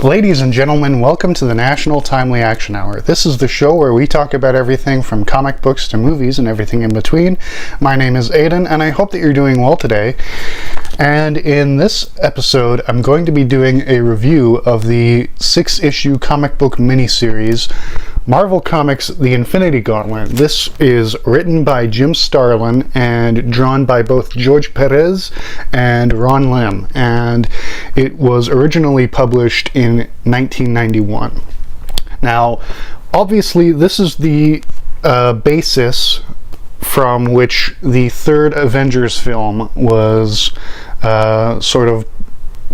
Ladies and gentlemen, welcome to the National Timely Action Hour. This is the show where we talk about everything from comic books to movies and everything in between. My name is Aidan, and I hope that you're doing well today. And in this episode, I'm going to be doing a review of the 6-issue comic book miniseries, Marvel Comics' The Infinity Gauntlet. This is written by Jim Starlin and drawn by both George Perez and Ron Lim, and it was originally published in 1991. Now, obviously, this is the basis from which the third Avengers film was sort of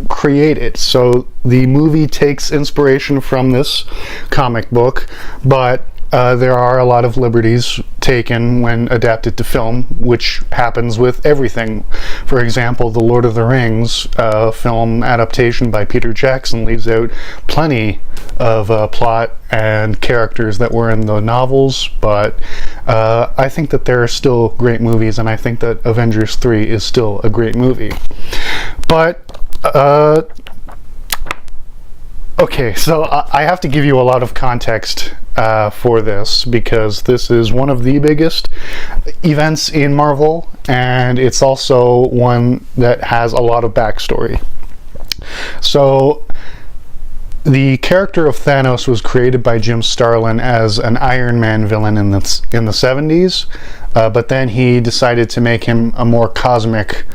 created. So the movie takes inspiration from this comic book, but there are a lot of liberties taken when adapted to film, which happens with everything. For example, the Lord of the Rings film adaptation by Peter Jackson leaves out plenty of plot and characters that were in the novels, but I think that there are still great movies, and I think that Avengers 3 is still a great movie. But okay, so I have to give you a lot of context for this, because this is one of the biggest events in Marvel, and it's also one that has a lot of backstory. So, the character of Thanos was created by Jim Starlin as an Iron Man villain in the 70s, but then he decided to make him a more cosmic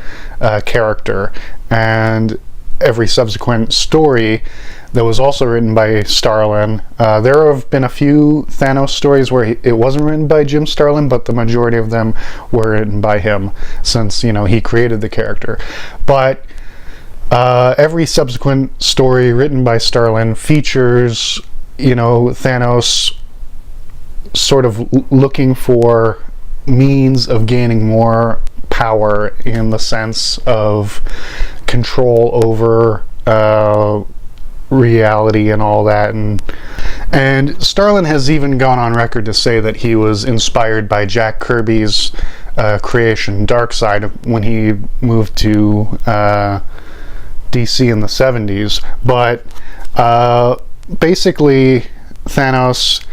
character, and every subsequent story that was also written by Starlin. There have been a few Thanos stories where it wasn't written by Jim Starlin, but the majority of them were written by him, since, you know, he created the character. But every subsequent story written by Starlin features, you know, Thanos sort of looking for means of gaining more power in the sense of control over reality and all that, and Starlin has even gone on record to say that he was inspired by Jack Kirby's creation Darkseid when he moved to DC in the 70s. But basically, Thanos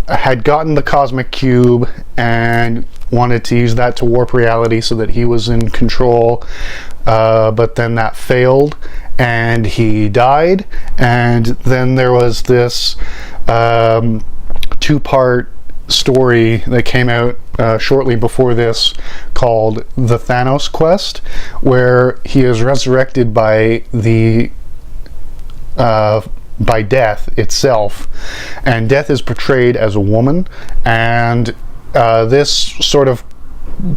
had gotten the cosmic cube and wanted to use that to warp reality so that he was in control, but then that failed and he died. And then there was this two-part story that came out shortly before this called The Thanos Quest, where he is resurrected by death itself, and death is portrayed as a woman, and this sort of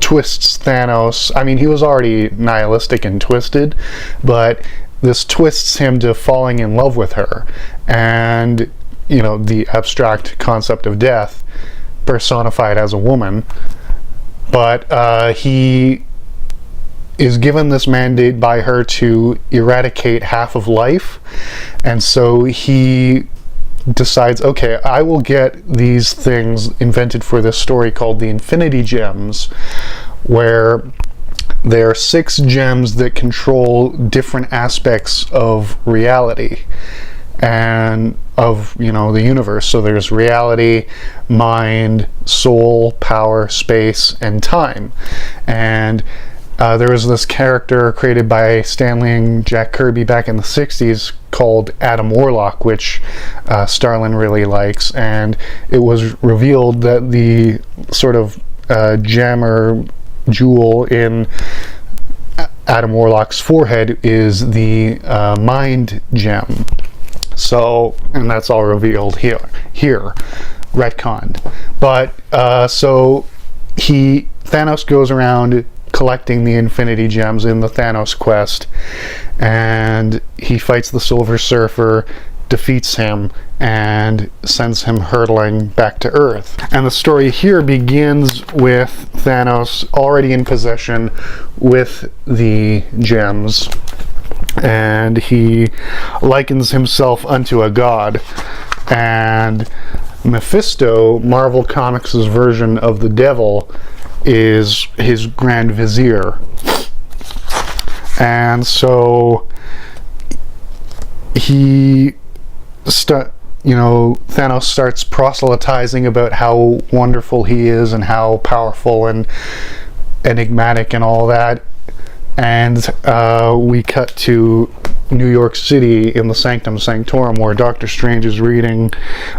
twists Thanos. I mean, he was already nihilistic and twisted, but this twists him to falling in love with her, and, you know, the abstract concept of death personified as a woman. But he is given this mandate by her to eradicate half of life, and so he decides, okay, I will get these things invented for this story called the Infinity Gems, where there are 6 gems that control different aspects of reality and of, you know, the universe. So there's reality, mind, soul, power, space, and time. And there was this character created by Stan Lee and Jack Kirby back in the 60s called Adam Warlock, which Starlin really likes, and it was revealed that the sort of gem or jewel in Adam Warlock's forehead is the mind gem. So, and that's all revealed here, retconned. But so Thanos goes around collecting the Infinity Gems in the Thanos Quest, and he fights the Silver Surfer, defeats him, and sends him hurtling back to Earth. And the story here begins with Thanos already in possession with the gems, and he likens himself unto a god. And Mephisto, Marvel Comics' version of the devil, is his Grand Vizier. And so he Thanos starts proselytizing about how wonderful he is and how powerful and enigmatic and all that. And we cut to New York City in the Sanctum Sanctorum, where Doctor Strange is reading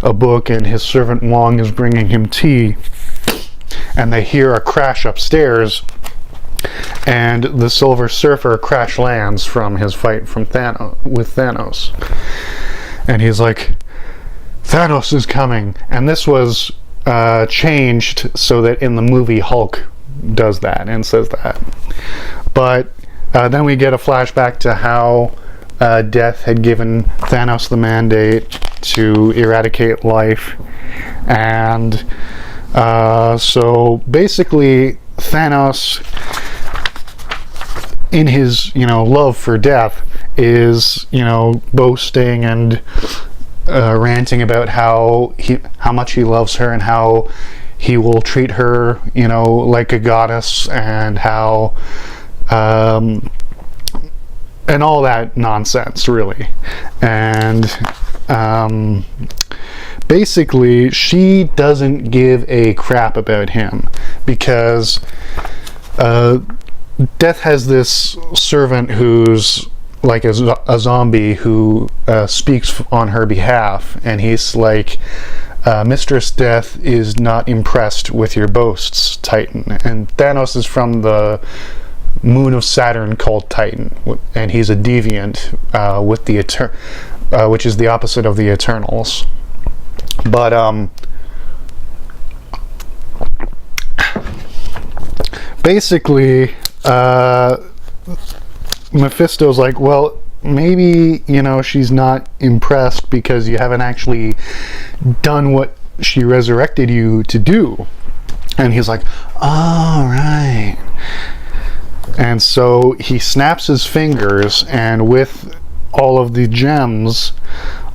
a book and his servant Wong is bringing him tea. And they hear a crash upstairs, and the Silver Surfer crash lands from his fight with Thanos. And he's like, Thanos is coming. And this was changed so that in the movie Hulk does that and says that. But then we get a flashback to how Death had given Thanos the mandate to eradicate life. And so basically Thanos, in his love for Death, is boasting and ranting about how much he loves her and how he will treat her like a goddess, and how and all that nonsense, really. And basically she doesn't give a crap about him, because Death has this servant who's like a zombie who speaks on her behalf, and he's like, Mistress Death is not impressed with your boasts, Titan. And Thanos is from the moon of Saturn called Titan, and he's a deviant with the which is the opposite of the Eternals. But basically Mephisto's like, well, maybe she's not impressed because you haven't actually done what she resurrected you to do. And he's like, all right. And so he snaps his fingers, and with all of the gems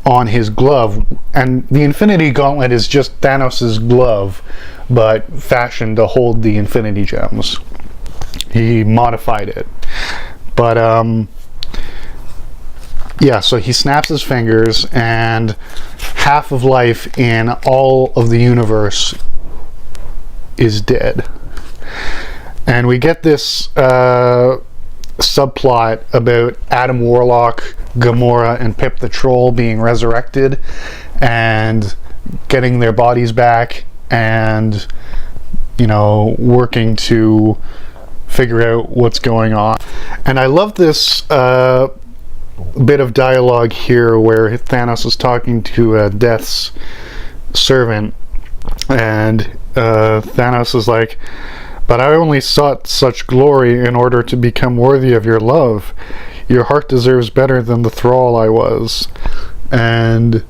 on his glove, and the Infinity Gauntlet is just Thanos' glove, but fashioned to hold the Infinity Gems. He modified it. But yeah, so he snaps his fingers, and half of life in all of the universe is dead. And we get this subplot about Adam Warlock, Gamora, and Pip the Troll being resurrected and getting their bodies back, and working to figure out what's going on. And I love this bit of dialogue here where Thanos is talking to Death's servant, and Thanos is like, but I only sought such glory in order to become worthy of your love. Your heart deserves better than the thrall I was. And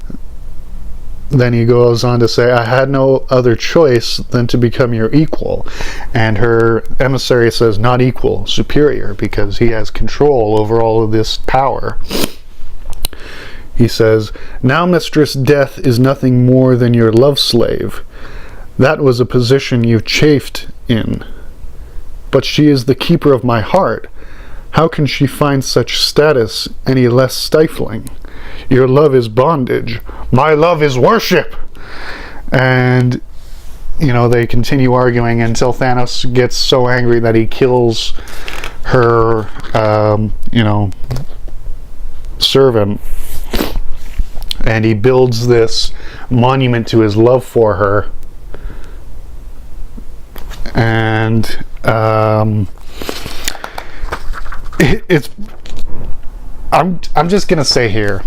then he goes on to say, I had no other choice than to become your equal. And her emissary says, not equal, superior, because he has control over all of this power. He says, now Mistress Death is nothing more than your love slave. That was a position you chafed in. But she is the keeper of my heart. How can she find such status any less stifling? Your love is bondage. My love is worship. And, they continue arguing until Thanos gets so angry that he kills her, servant. And he builds this monument to his love for her. And I'm just gonna say here,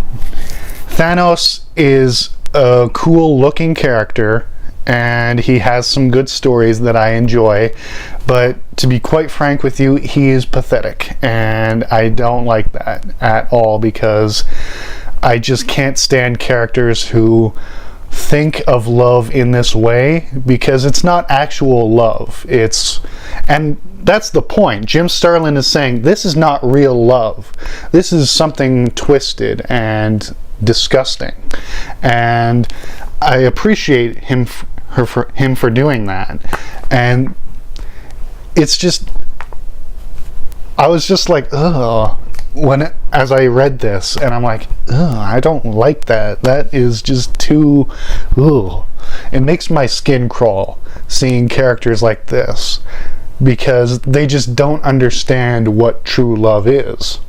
Thanos is a cool looking character, and he has some good stories that I enjoy, but to be quite frank with you, he is pathetic, and I don't like that at all, because I just can't stand characters who think of love in this way, because it's not actual love. And that's the point. Jim Starlin is saying this is not real love. This is something twisted and disgusting. And I appreciate him for doing that. And it's just, I was just like, ugh. as I read this, and I'm like, ugh, I don't like that. That is just too, ugh. It makes my skin crawl seeing characters like this, because they just don't understand what true love is.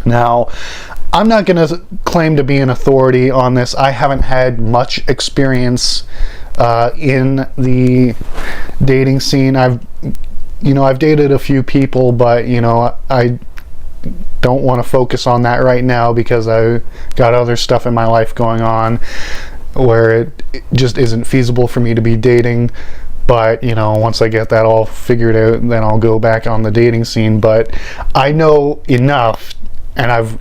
Now, I'm not going to claim to be an authority on this. I haven't had much experience in the dating scene. I've dated a few people, but I don't want to focus on that right now because I got other stuff in my life going on where it just isn't feasible for me to be dating. But once I get that all figured out, then I'll go back on the dating scene. But I know enough, and I've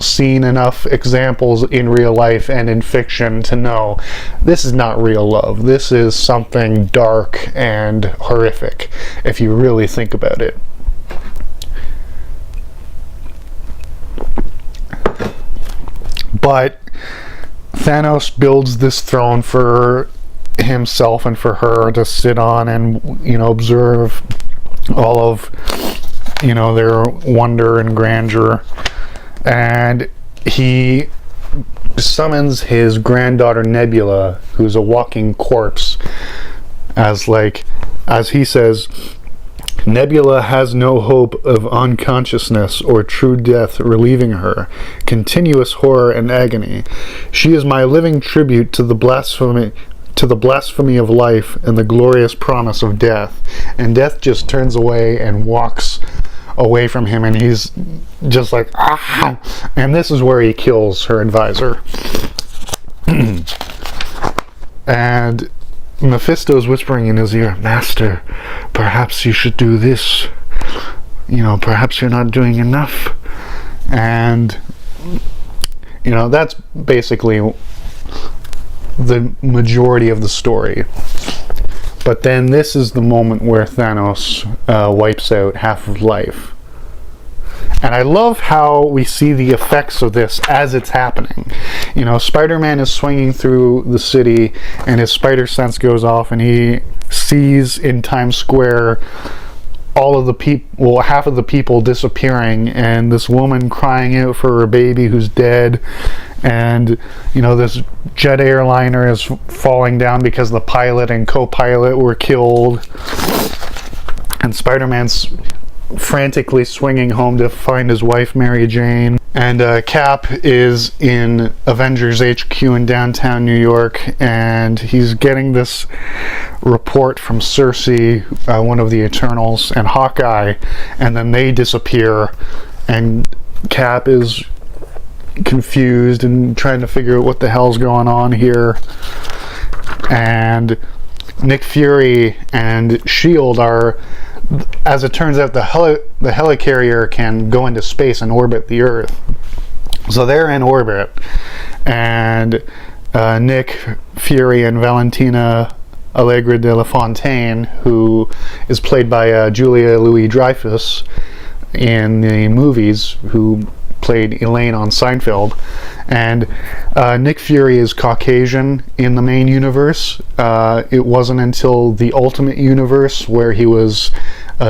seen enough examples in real life and in fiction to know this is not real love. This is something dark and horrific if you really think about it. But Thanos builds this throne for himself and for her to sit on and observe all of their wonder and grandeur, and he summons his granddaughter Nebula, who's a walking corpse, as he says, Nebula has no hope of unconsciousness or true death relieving her, continuous horror and agony. She is my living tribute to the blasphemy of life and the glorious promise of death. And death just turns away and walks away from him, and he's just like, ah! And this is where he kills her advisor. And Mephisto's whispering in his ear, Master, perhaps you should do this. Perhaps you're not doing enough. And that's basically the majority of the story. But then this is the moment where Thanos wipes out half of life. And I love how we see the effects of this as it's happening. Spider-Man is swinging through the city, and his spider sense goes off, and he sees in Times Square half of the people disappearing, and this woman crying out for her baby who's dead, and this jet airliner is falling down because the pilot and co-pilot were killed, and Spider-Man's frantically swinging home to find his wife Mary Jane, and Cap is in Avengers HQ in downtown New York, and he's getting this report from Cersei, one of the Eternals, and Hawkeye, and then they disappear, and Cap is confused and trying to figure out what the hell's going on here. And Nick Fury and S.H.I.E.L.D. are, as it turns out, the helicarrier can go into space and orbit the Earth. So they're in orbit, and Nick Fury and Valentina Allegra de la Fontaine, who is played by Julia Louis-Dreyfus in the movies, who played Elaine on Seinfeld. And Nick Fury is Caucasian in the main universe. It wasn't until the Ultimate Universe where he was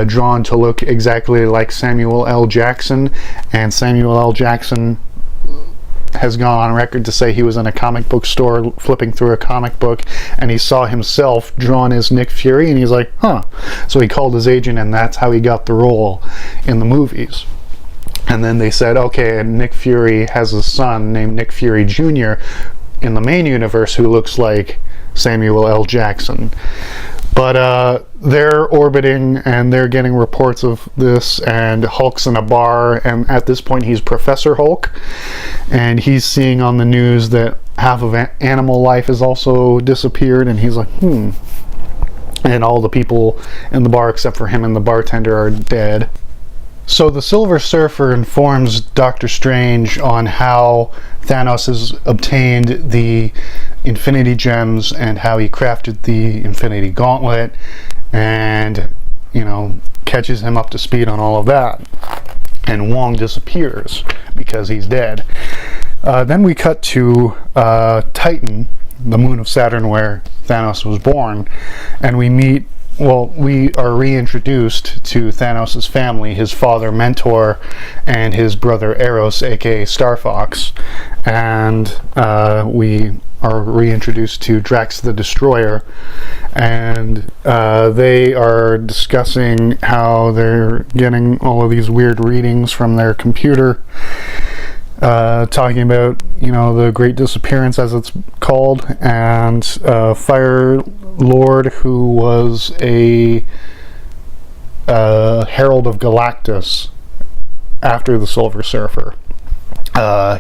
drawn to look exactly like Samuel L. Jackson, and Samuel L. Jackson has gone on record to say he was in a comic book store flipping through a comic book, and he saw himself drawn as Nick Fury, and he's like, huh. So he called his agent, and that's how he got the role in the movies. And then they said, okay, and Nick Fury has a son named Nick Fury Jr. in the main universe who looks like Samuel L. Jackson. But they're orbiting, and they're getting reports of this, and Hulk's in a bar, and at this point he's Professor Hulk, and he's seeing on the news that half of animal life has also disappeared, and he's like, and all the people in the bar except for him and the bartender are dead. So the Silver Surfer informs Doctor Strange on how Thanos has obtained the Infinity Gems and how he crafted the Infinity Gauntlet, and catches him up to speed on all of that. And Wong disappears because he's dead. Then we cut to Titan, the moon of Saturn where Thanos was born, and we meet well, we are reintroduced to Thanos' family, his father, Mentor, and his brother, Eros, aka Star Fox. And we are reintroduced to Drax the Destroyer. And they are discussing how they're getting all of these weird readings from their computer. Talking about, the Great Disappearance, as it's called, and Fire Lord, who was a Herald of Galactus after the Silver Surfer.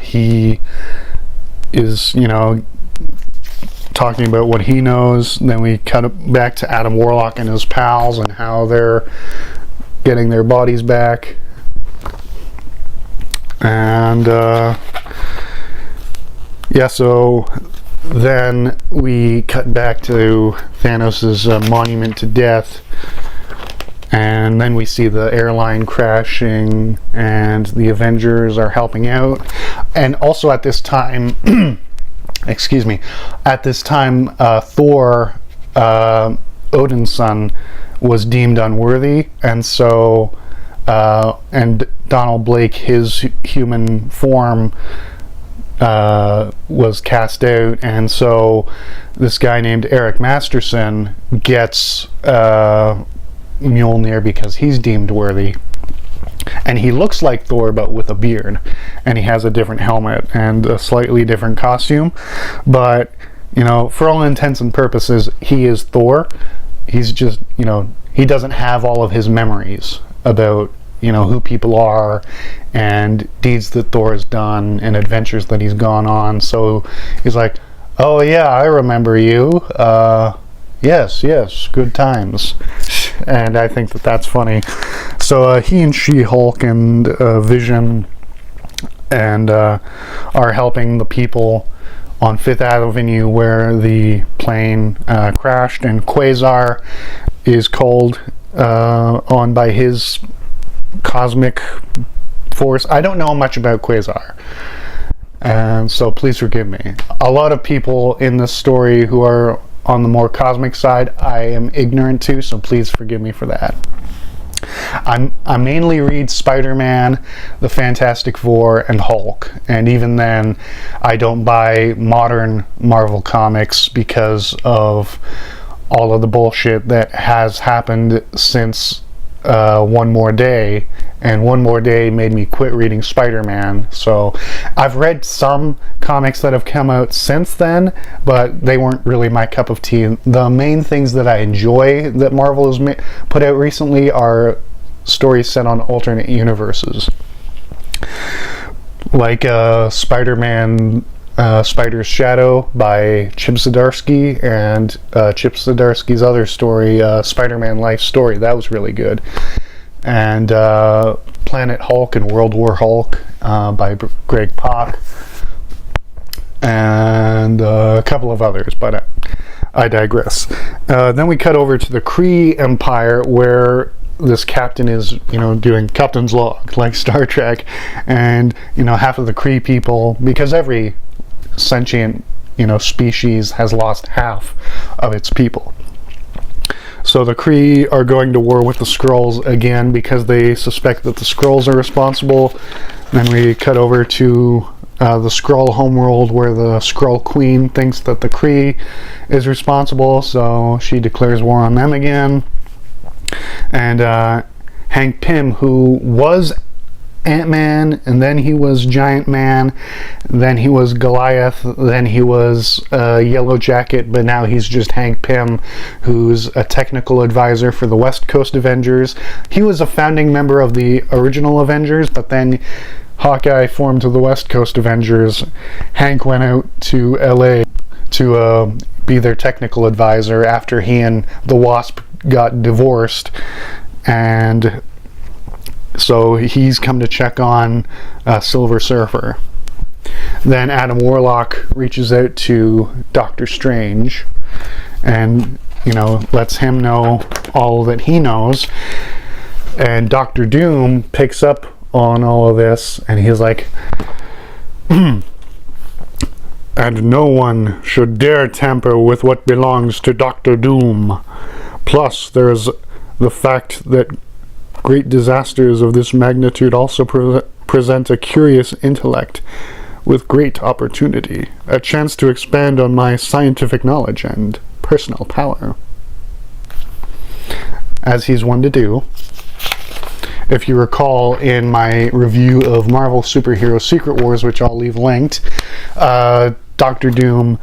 He is, talking about what he knows. Then we cut it back to Adam Warlock and his pals and how they're getting their bodies back. And so then we cut back to Thanos' monument to death, and then we see the airline crashing, and the Avengers are helping out. And also at this time, Thor, Odin's son, was deemed unworthy, and so and Donald Blake, his human form, was cast out, and so this guy named Eric Masterson gets Mjolnir because he's deemed worthy. And he looks like Thor, but with a beard, and he has a different helmet and a slightly different costume. But, for all intents and purposes, he is Thor. He's just, he doesn't have all of his memories about who people are and deeds that Thor has done and adventures that he's gone on. So he's like, oh yeah, I remember you. Yes, good times. And I think that that's funny. So he and She-Hulk and Vision and are helping the people on Fifth Avenue where the plane crashed, and Quasar is called on by his cosmic force. I don't know much about Quasar, and so please forgive me. A lot of people in this story who are on the more cosmic side, I am ignorant to, so please forgive me for that. I mainly read Spider-Man, the Fantastic Four, and Hulk, and even then I don't buy modern Marvel comics because of all of the bullshit that has happened since One More Day, and One More Day made me quit reading Spider-Man. So I've read some comics that have come out since then, but they weren't really my cup of tea. The main things that I enjoy that Marvel has put out recently are stories set on alternate universes, like Spider-Man Spider's Shadow by Chip Zdarsky, and Chip Zdarsky's other story, Spider-Man Life Story. That was really good. And Planet Hulk and World War Hulk by Greg Pak, and a couple of others, but I digress. Then we cut over to the Kree Empire, where this captain is, doing captain's log like Star Trek, and half of the Kree people, because every sentient species has lost half of its people. So the Kree are going to war with the Skrulls again because they suspect that the Skrulls are responsible. Then we cut over to the Skrull homeworld, where the Skrull Queen thinks that the Kree is responsible, so she declares war on them again. And Hank Pym, who was Ant-Man, and then he was Giant Man, then he was Goliath, then he was Yellow Jacket, but now he's just Hank Pym, who's a technical advisor for the West Coast Avengers. He was a founding member of the original Avengers, but then Hawkeye formed the West Coast Avengers. Hank went out to LA to be their technical advisor after he and the Wasp got divorced, and so he's come to check on Silver Surfer. Then Adam Warlock reaches out to Doctor Strange and lets him know all that he knows, and Doctor Doom picks up on all of this, and he's like, and no one should dare tamper with what belongs to Doctor Doom. Plus, there is the fact that great disasters of this magnitude also present a curious intellect with great opportunity, a chance to expand on my scientific knowledge and personal power. As he's one to do. If you recall, in my review of Marvel Superhero Secret Wars, which I'll leave linked, Dr. Doom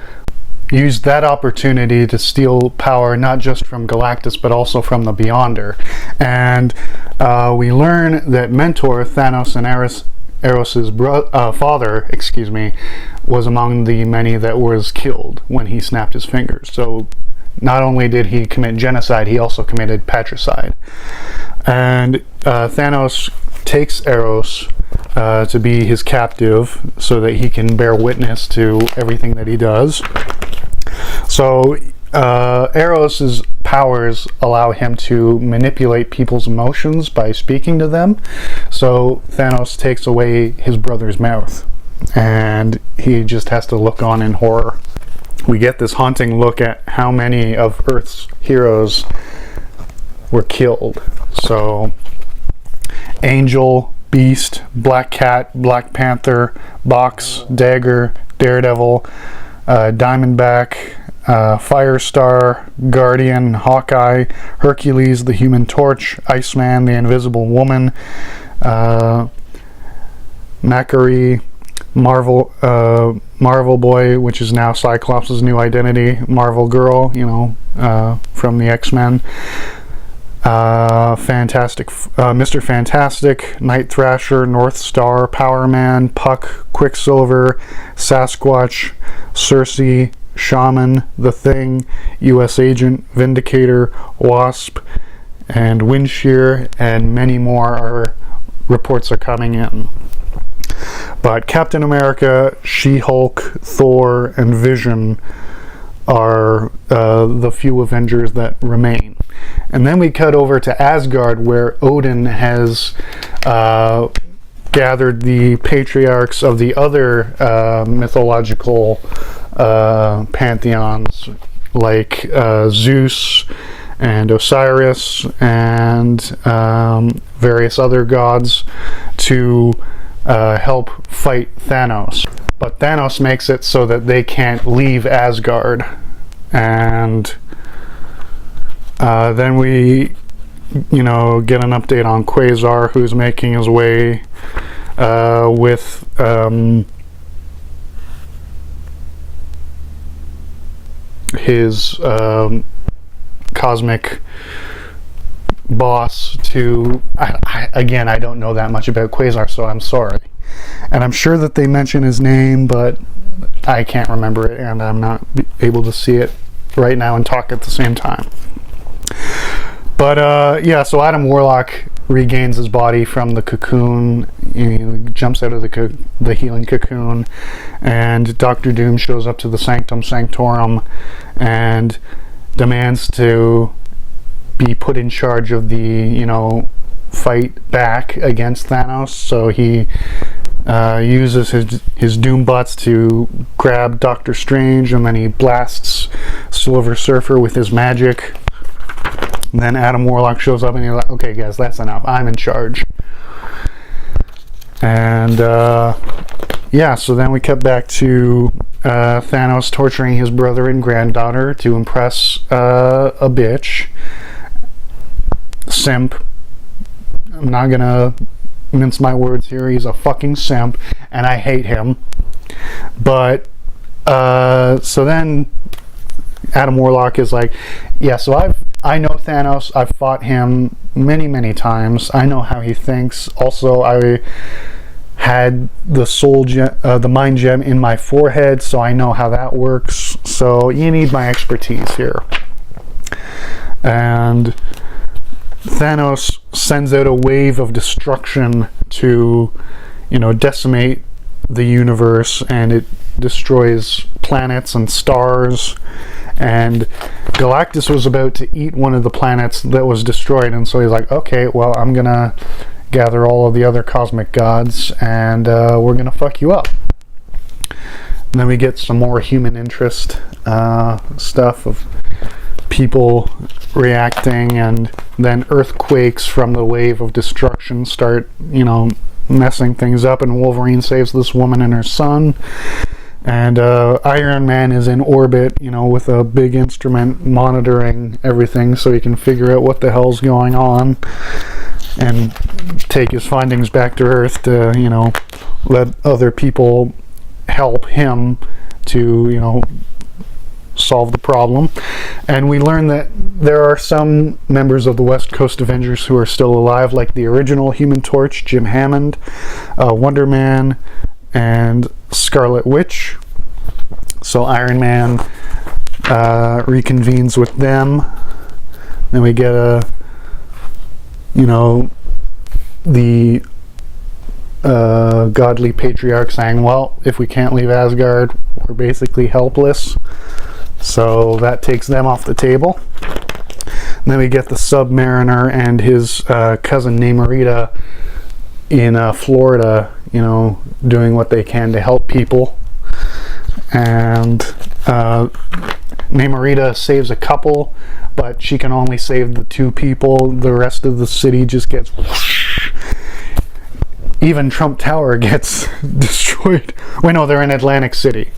used that opportunity to steal power not just from Galactus but also from the Beyonder. And we learn that Mentor, Thanos, and Eros' father, was among the many that was killed when he snapped his fingers. So not only did he commit genocide, he also committed patricide. And Thanos takes Eros to be his captive so that he can bear witness to everything that he does. So Eros' powers allow him to manipulate people's emotions by speaking to them. So Thanos takes away his brother's mouth, and he just has to look on in horror. We get this haunting look at how many of Earth's heroes were killed. So Angel, Beast, Black Cat, Black Panther, Box, Dagger, Daredevil, Diamondback, Firestar, Guardian, Hawkeye, Hercules, the Human Torch, Iceman, the Invisible Woman, Macquarie, Marvel Boy, which is now Cyclops' new identity, Marvel Girl, from the X-Men, Mr. Fantastic, Night Thrasher, North Star, Power Man, Puck, Quicksilver, Sasquatch, Cersei, Shaman, The Thing, U.S. Agent, Vindicator, Wasp, and Windshear, and many more reports are coming in. But Captain America, She-Hulk, Thor, and Vision are the few Avengers that remain. And then we cut over to Asgard, where Odin has gathered the patriarchs of the other mythological pantheons, like Zeus and Osiris and various other gods, to help fight Thanos. But Thanos makes it so that they can't leave Asgard. And then we, get an update on Quasar, who's making his way with his cosmic boss to... I don't know that much about Quasar, so I'm sorry. And I'm sure that they mention his name, but I can't remember it, and I'm not able to see it right now and talk at the same time. But so Adam Warlock regains his body from the cocoon. He jumps out of the healing cocoon, and Dr. Doom shows up to the Sanctum Sanctorum and demands to be put in charge of the fight back against Thanos. So he uses his Doom Bots to grab Doctor Strange, and then he blasts Silver Surfer with his magic. And then Adam Warlock shows up and he's like, okay guys, that's enough, I'm in charge. And so then we cut back to Thanos torturing his brother and granddaughter to impress a bitch. Simp. I'm not gonna mince my words here, he's a fucking simp, and I hate him. But so then Adam Warlock is like, yeah, so I know Thanos, I've fought him many times, I know how he thinks. Also, I had the mind gem in my forehead, so I know how that works, so you need my expertise here. And Thanos sends out a wave of destruction to, decimate the universe, and it destroys planets and stars. And Galactus was about to eat one of the planets that was destroyed, and so he's like, okay, well, I'm gonna gather all of the other cosmic gods, and we're gonna fuck you up. And then we get some more human interest stuff of people reacting, and then earthquakes from the wave of destruction start, messing things up, and Wolverine saves this woman and her son. And Iron Man is in orbit, with a big instrument monitoring everything so he can figure out what the hell's going on and take his findings back to Earth to, let other people help him to, solve the problem. And we learn that there are some members of the West Coast Avengers who are still alive, like the original Human Torch, Jim Hammond, Wonder Man, and Scarlet Witch. So Iron Man reconvenes with them. Then we get the godly patriarch saying, well, if we can't leave Asgard, we're basically helpless. So that takes them off the table. And then we get the Submariner and his cousin Namorita in Florida, doing what they can to help people. And Namorita saves a couple, but she can only save the 2 people. The rest of the city just gets whoosh. Even Trump Tower gets destroyed. Wait, no, they're in Atlantic City.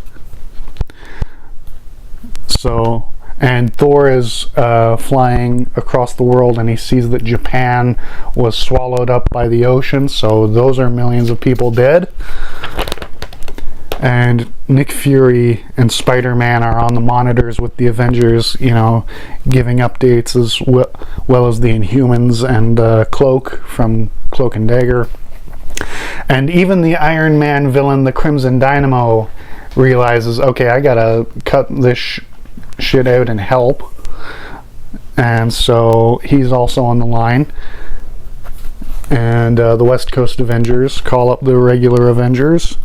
So, and Thor is flying across the world, and he sees that Japan was swallowed up by the ocean, so those are millions of people dead. And Nick Fury and Spider-Man are on the monitors with the Avengers, giving updates, as well as the Inhumans and Cloak from Cloak and Dagger. And even the Iron Man villain, the Crimson Dynamo, realizes, okay, I gotta cut this shit out and help. And so he's also on the line. And the West Coast Avengers call up the regular Avengers.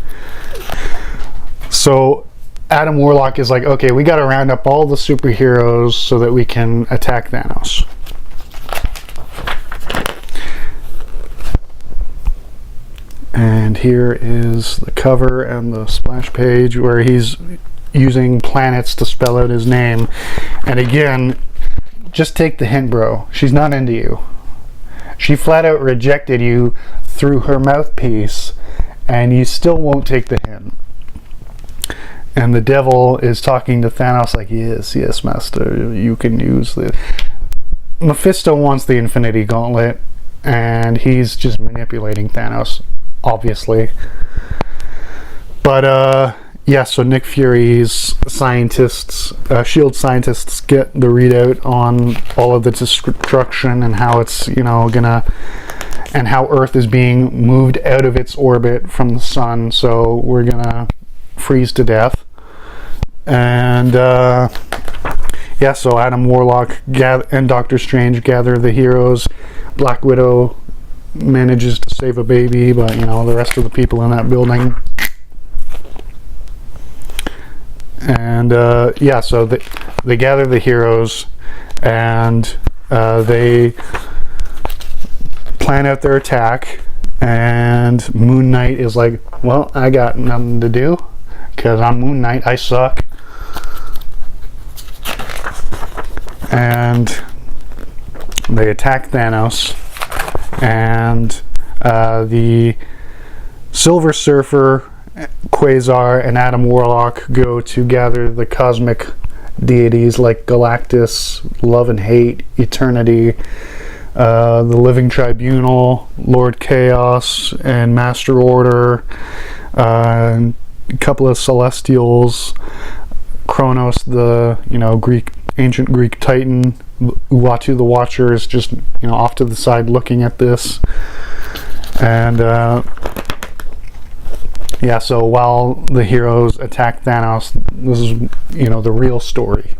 So Adam Warlock is like, okay, we gotta round up all the superheroes so that we can attack Thanos. And here is the cover and the splash page where he's using planets to spell out his name. And again, just take the hint, bro. She's not into you. She flat out rejected you through her mouthpiece, and you still won't take the hint. And the devil is talking to Thanos like, yes, master, you can use this. Mephisto wants the Infinity Gauntlet, and he's just manipulating Thanos, obviously. But so Nick Fury's scientists, SHIELD scientists, get the readout on all of the destruction and how it's, and how Earth is being moved out of its orbit from the sun, so we're gonna freeze to death. And so Adam Warlock and Doctor Strange gather the heroes. Black Widow manages to save a baby, but the rest of the people in that building. And so they gather the heroes, and they plan out their attack. And Moon Knight is like, well, I got nothing to do because I'm Moon Knight, I suck. And they attack Thanos, and the Silver Surfer, Quasar, and Adam Warlock go to gather the cosmic deities like Galactus, Love and Hate, Eternity, the Living Tribunal, Lord Chaos, and Master Order, a couple of Celestials, Kronos, the ancient Greek Titan, Uatu the Watcher is just off to the side looking at this. And so while the heroes attack Thanos, this is the real story.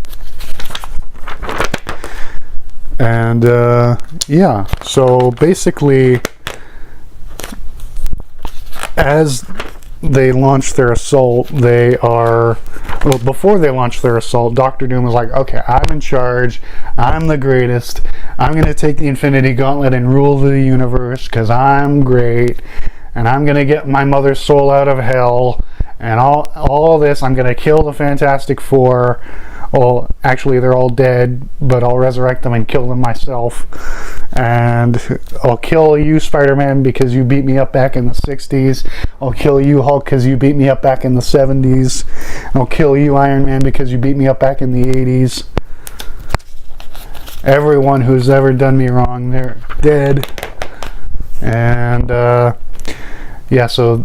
And so basically, as they launch their assault, before they launch their assault, Doctor Doom is like, okay, I'm in charge, I'm the greatest, I'm going to take the Infinity Gauntlet and rule the universe because I'm great, and I'm going to get my mother's soul out of hell, and all this, I'm going to kill the Fantastic Four, well, actually they're all dead, but I'll resurrect them and kill them myself. And I'll kill you, Spider-Man, because you beat me up back in the 60s. I'll kill you, Hulk, because you beat me up back in the 70s. I'll kill you, Iron Man, because you beat me up back in the 80s. Everyone who's ever done me wrong, they're dead. And yeah, so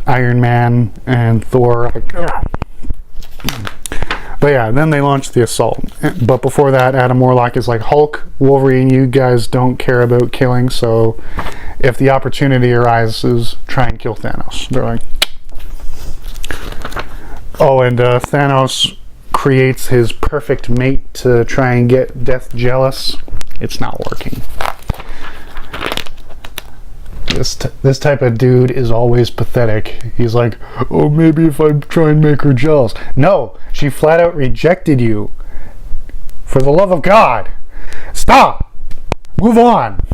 Iron Man and Thor are like, ugh. But yeah, then they launch the assault. But before that, Adam Warlock is like, Hulk, Wolverine, you guys don't care about killing, so if the opportunity arises, try and kill Thanos. They're like, oh, and Thanos creates his perfect mate to try and get Death jealous. It's not working. This type of dude is always pathetic. He's like, oh, maybe if I try and make her jealous. No, she flat out rejected you. For the love of God, stop. Move on.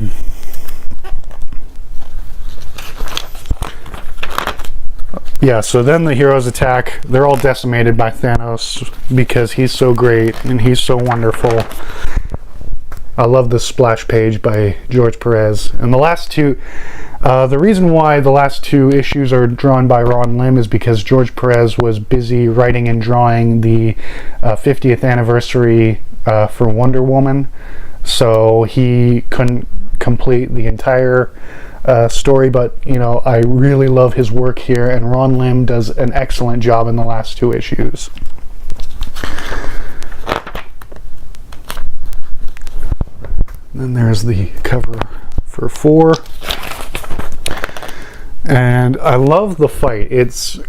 Yeah, so then the heroes attack. They're all decimated by Thanos because he's so great and he's so wonderful. I love this splash page by George Perez. And the last two, the reason why the last two issues are drawn by Ron Lim is because George Perez was busy writing and drawing the 50th anniversary for Wonder Woman. So he couldn't complete the entire story, but you know, I really love his work here, and Ron Lim does an excellent job in the last two issues. Then there's the cover for 4, and I love the fight. It's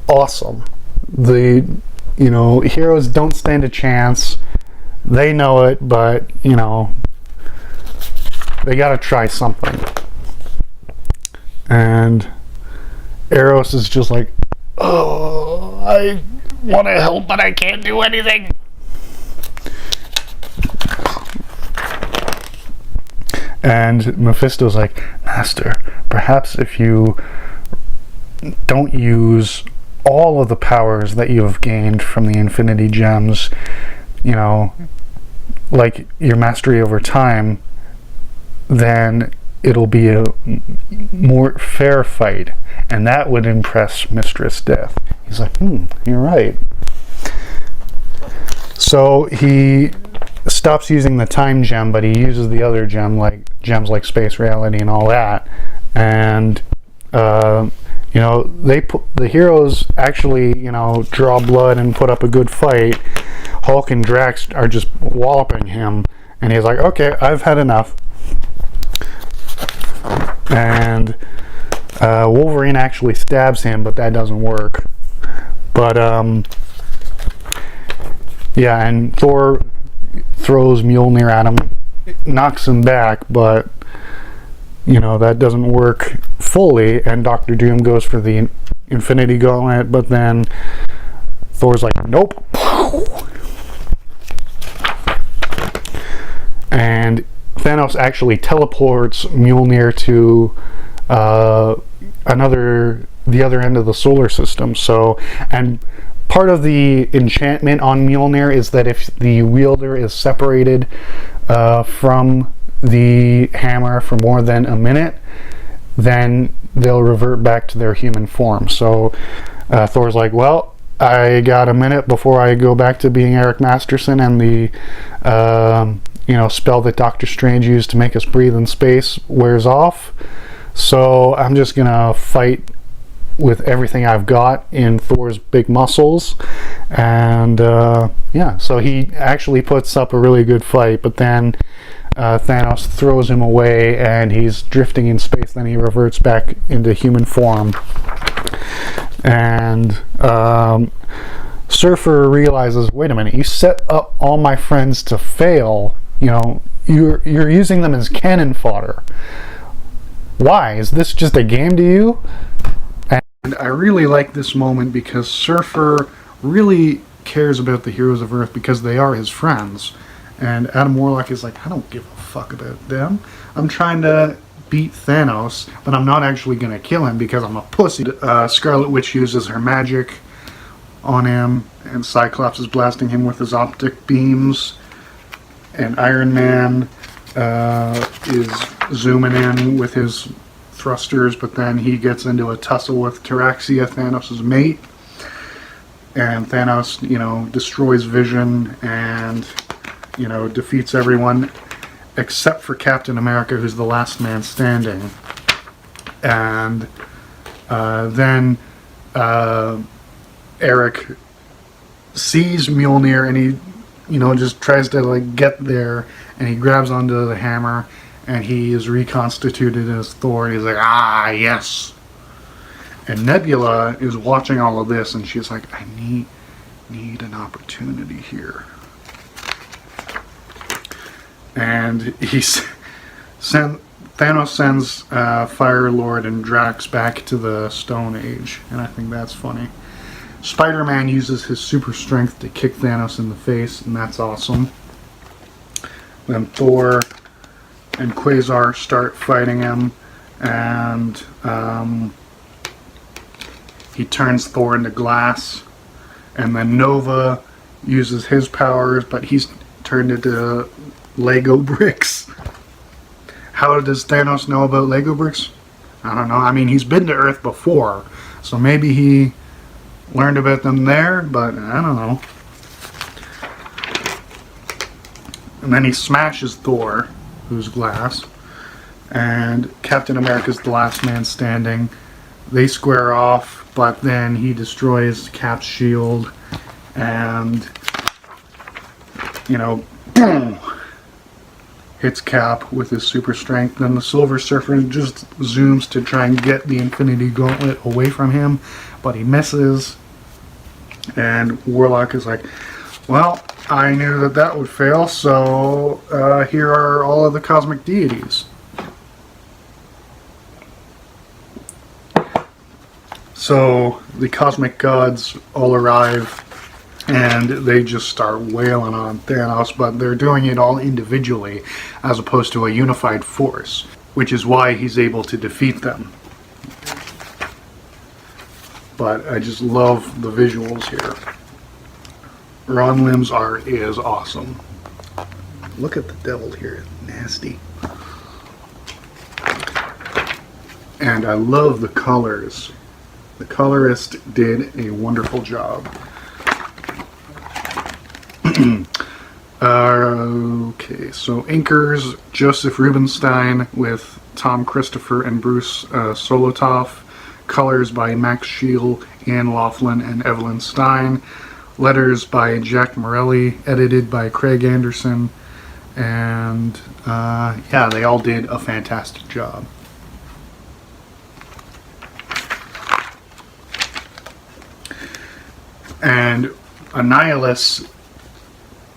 awesome. The heroes don't stand a chance. They know it, but you know, they gotta try something. And Eros is just like, oh, I want to help, but I can't do anything. And Mephisto's like, Master, perhaps if you don't use all of the powers that you have gained from the Infinity Gems, you know, like your mastery over time, then it'll be a more fair fight, and that would impress Mistress Death. He's like, you're right. So he stops using the time gem, but he uses the other gems like space reality and all that. And you know, the heroes actually, you know, draw blood and put up a good fight. Hulk and Drax are just walloping him, and he's like, okay, I've had enough. And Wolverine actually stabs him, but that doesn't work. But yeah, and Thor throws Mjolnir at him, knocks him back, but you know, that doesn't work fully, and Doctor Doom goes for the Infinity Gauntlet, but then Thor's like, nope. And Thanos actually teleports Mjolnir to the other end of the solar system. So, and part of the enchantment on Mjolnir is that if the wielder is separated from the hammer for more than a minute, then they'll revert back to their human form. So Thor's like, well, I got a minute before I go back to being Eric Masterson, and the spell that Doctor Strange used to make us breathe in space wears off. So I'm just gonna fight with everything I've got in Thor's big muscles. And yeah, so he actually puts up a really good fight, but then Thanos throws him away and he's drifting in space. Then he reverts back into human form, and Surfer realizes, wait a minute, you set up all my friends to fail. You know, you're using them as cannon fodder. Why? Is this just a game to you? And I really like this moment because Surfer really cares about the heroes of Earth because they are his friends. And Adam Warlock is like, I don't give a fuck about them. I'm trying to beat Thanos, but I'm not actually going to kill him because I'm a pussy. Scarlet Witch uses her magic on him, and Cyclops is blasting him with his optic beams, and Iron Man is zooming in with his thrusters, but then he gets into a tussle with Taraxia, Thanos' mate, and Thanos, destroys Vision and, defeats everyone except for Captain America, who's the last man standing. And then Eric sees Mjolnir, and he, just tries to get there, and he grabs onto the hammer, and he is reconstituted as Thor, and he's like, ah, yes. And Nebula is watching all of this, and she's like, I need an opportunity here. And Thanos sends Fire Lord and Drax back to the Stone Age, and I think that's funny. Spider-Man uses his super strength to kick Thanos in the face, and that's awesome. Then Thor and Quasar start fighting him, and he turns Thor into glass. And then Nova uses his powers, but he's turned into Lego bricks. How does Thanos know about Lego bricks? I don't know. I mean, he's been to Earth before, so maybe he learned about them there, but I don't know. And then he smashes Thor, who's glass, and Captain America's the last man standing. They square off, but then he destroys Cap's shield, and, boom, hits Cap with his super strength. Then the Silver Surfer just zooms to try and get the Infinity Gauntlet away from him, but he misses. And Warlock is like, well, I knew that would fail, so here are all of the cosmic deities. So the cosmic gods all arrive, and they just start wailing on Thanos, but they're doing it all individually as opposed to a unified force, which is why he's able to defeat them. But I just love the visuals here. Ron Lim's art is awesome. Look at the devil here, nasty. And I love the colors. The colorist did a wonderful job. Okay, so inkers, Joseph Rubinstein with Tom Christopher and Bruce Solotoff. Colors by Max Scheel, Ann Laughlin, and Evelyn Stein. Letters by Jack Morelli, edited by Craig Anderson. And yeah, they all did a fantastic job. And Annihilus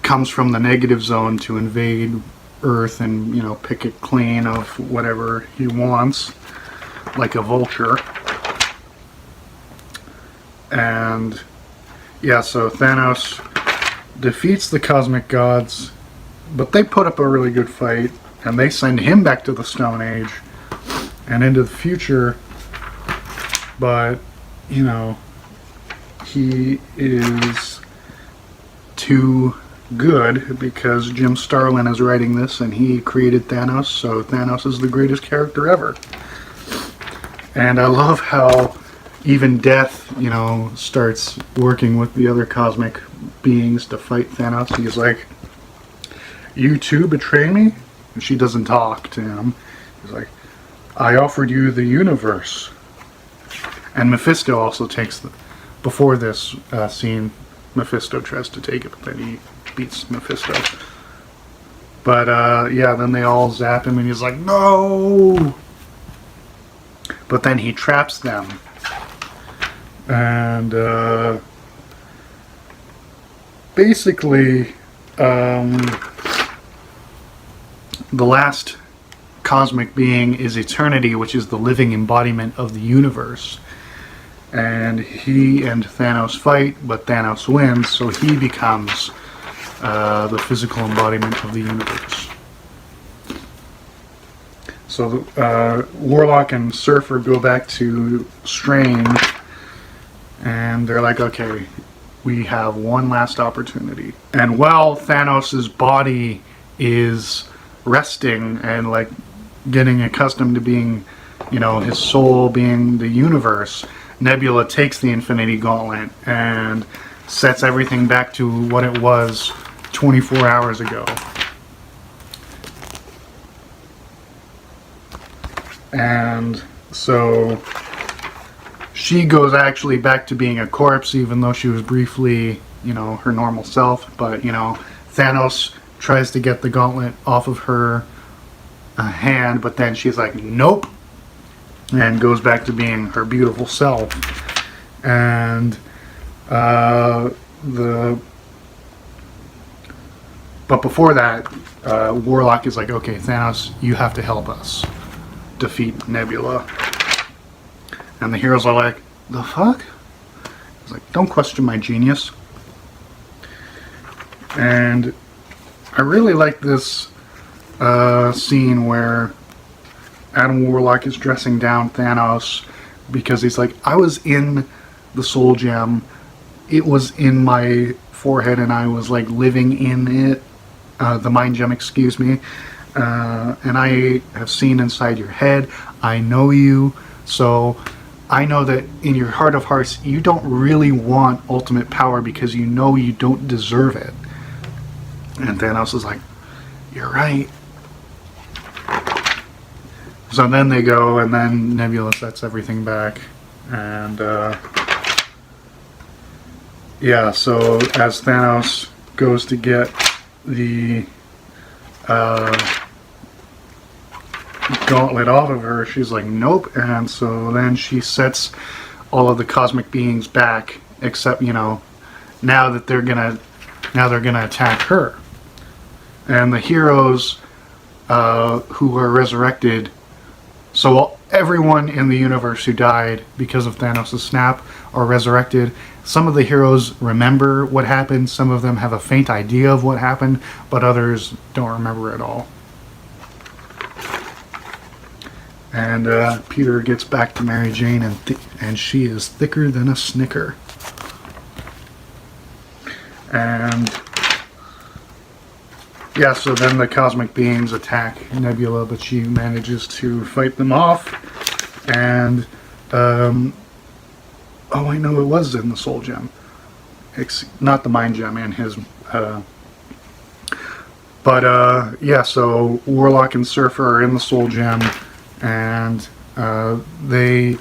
comes from the negative zone to invade Earth and, pick it clean of whatever he wants, like a vulture. And yeah, so Thanos defeats the cosmic gods, but they put up a really good fight, and they send him back to the Stone Age and into the future. But, he is too good because Jim Starlin is writing this, and he created Thanos, so Thanos is the greatest character ever. And I love how even Death, starts working with the other cosmic beings to fight Thanos. He's like, you too betray me? And she doesn't talk to him. He's like, I offered you the universe. And Mephisto also takes the... Before this scene, Mephisto tries to take it, but then he beats Mephisto. But yeah, then they all zap him, and he's like, no! But then he traps them. And basically, the last cosmic being is Eternity, which is the living embodiment of the universe. And he and Thanos fight, but Thanos wins, so he becomes the physical embodiment of the universe. So Warlock and Surfer go back to Strange, and they're like, okay, we have one last opportunity. And while Thanos' body is resting and like getting accustomed to being, you know, his soul being the universe, Nebula takes the Infinity Gauntlet and sets everything back to what it was 24 hours ago. And so she goes actually back to being a corpse, even though she was briefly, you know, her normal self. But, you know, Thanos tries to get the gauntlet off of her hand, but then she's like, nope, and goes back to being her beautiful self. And but before that, Warlock is like, okay, Thanos, you have to help us defeat Nebula. And the heroes are like, the fuck? He's like, don't question my genius. And I really like this scene where Adam Warlock is dressing down Thanos, because he's like, I was in the soul gem, it was in my forehead, and I was like living in it, the mind gem, excuse me, and I have seen inside your head, I know you, so I know that in your heart of hearts you don't really want ultimate power because you know you don't deserve it. And Thanos is like, you're right. So then they go, and then Nebula sets everything back. And yeah, so as Thanos goes to get the gauntlet off of her, she's like, nope. And so then she sets all of the cosmic beings back, except, you know, now they're gonna attack her. And the heroes who are resurrected, so everyone in the universe who died because of Thanos' snap are resurrected. Some of the heroes remember what happened, some of them have a faint idea of what happened, but others don't remember at all. And Peter gets back to Mary Jane, and she is thicker than a Snicker. And yeah, so then the cosmic beings attack Nebula, but she manages to fight them off. And oh, I know it was in the soul gem. It's not the mind gem and his but yeah, so Warlock and Surfer are in the soul gem, and they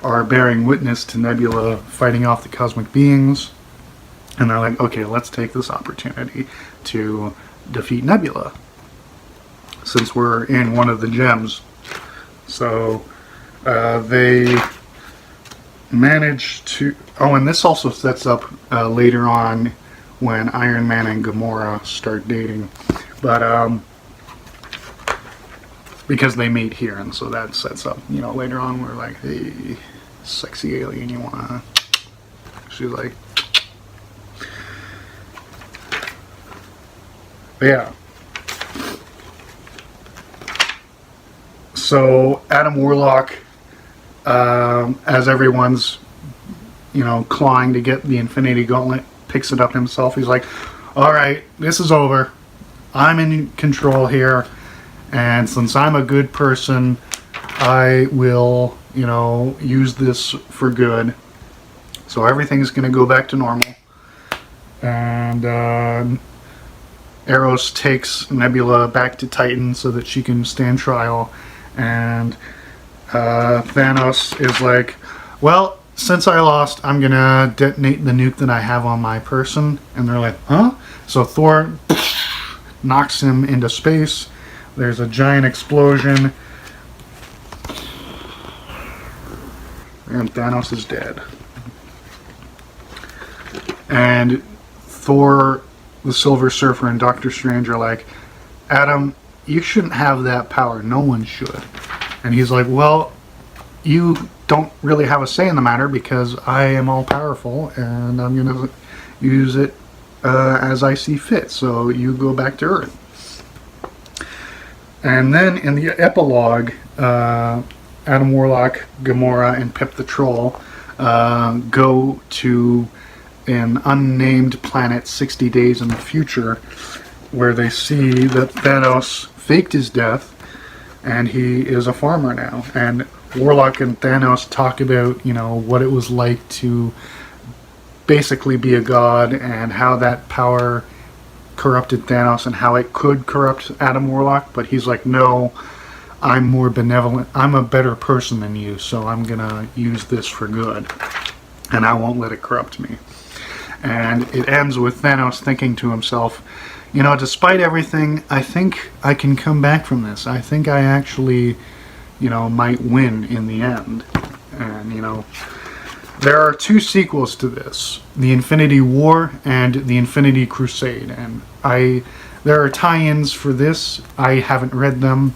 are bearing witness to Nebula fighting off the cosmic beings. And they're like, okay, let's take this opportunity to defeat Nebula, since we're in one of the gems. So they manage to... Oh, and this also sets up later on when Iron Man and Gamora start dating. But because they meet here, and so that sets up, you know, later on we're like, hey, sexy alien, you wanna... She's like... But yeah. So Adam Warlock, as everyone's, you know, clawing to get the Infinity Gauntlet, picks it up himself. He's like, all right, this is over. I'm in control here. And since I'm a good person, I will, you know, use this for good. So everything's going to go back to normal. And Eros takes Nebula back to Titan so that she can stand trial. And Thanos is like, well, since I lost, I'm going to detonate the nuke that I have on my person. And they're like, huh? So Thor knocks him into space. There's a giant explosion. And Thanos is dead. And Thor, the Silver Surfer, and Doctor Strange are like, Adam, you shouldn't have that power. No one should. And he's like, well, you don't really have a say in the matter because I am all powerful and I'm going to use it as I see fit. So you go back to Earth. And then in the epilogue, Adam Warlock, Gamora, and Pip the Troll go to an unnamed planet 60 days in the future, where they see that Thanos faked his death and he is a farmer now. And Warlock and Thanos talk about, what it was like to basically be a god and how that power corrupted Thanos and how it could corrupt Adam Warlock. But he's like, no, I'm more benevolent. I'm a better person than you, so I'm gonna use this for good. And I won't let it corrupt me. And it ends with Thanos thinking to himself, despite everything, I think I can come back from this. I think I actually, might win in the end. And, there are 2 sequels to this, the Infinity War and the Infinity Crusade. And there are tie-ins for this. I haven't read them,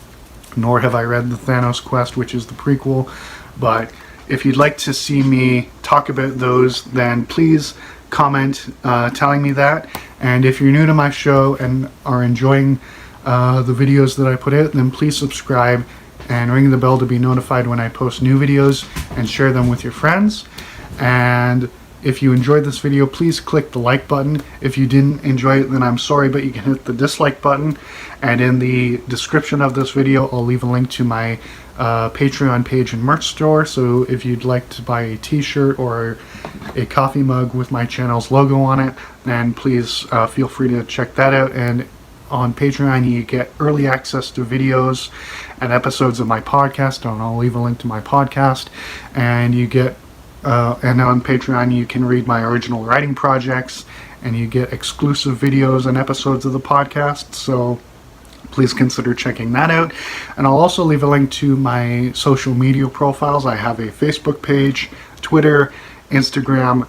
nor have I read the Thanos Quest, which is the prequel. But if you'd like to see me talk about those, then please comment telling me that. And if you're new to my show and are enjoying the videos that I put out, then please subscribe and ring the bell to be notified when I post new videos, and share them with your friends. And if you enjoyed this video, please click the like button. If you didn't enjoy it, then I'm sorry, but you can hit the dislike button. And in the description of this video, I'll leave a link to my Patreon page and merch store. So if you'd like to buy a t-shirt or a coffee mug with my channel's logo on it, then please feel free to check that out. And on Patreon, you get early access to videos and episodes of my podcast, and I'll leave a link to my podcast. And you get and on Patreon, you can read my original writing projects, and you get exclusive videos and episodes of the podcast. So please consider checking that out. And I'll also leave a link to my social media profiles. I have a Facebook page, Twitter, Instagram,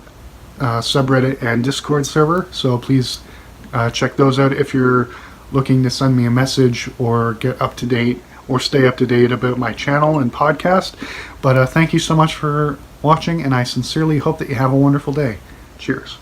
subreddit, and Discord server. So please check those out if you're looking to send me a message or get up to date or stay up to date about my channel and podcast. But thank you so much for watching, and I sincerely hope that you have a wonderful day. Cheers.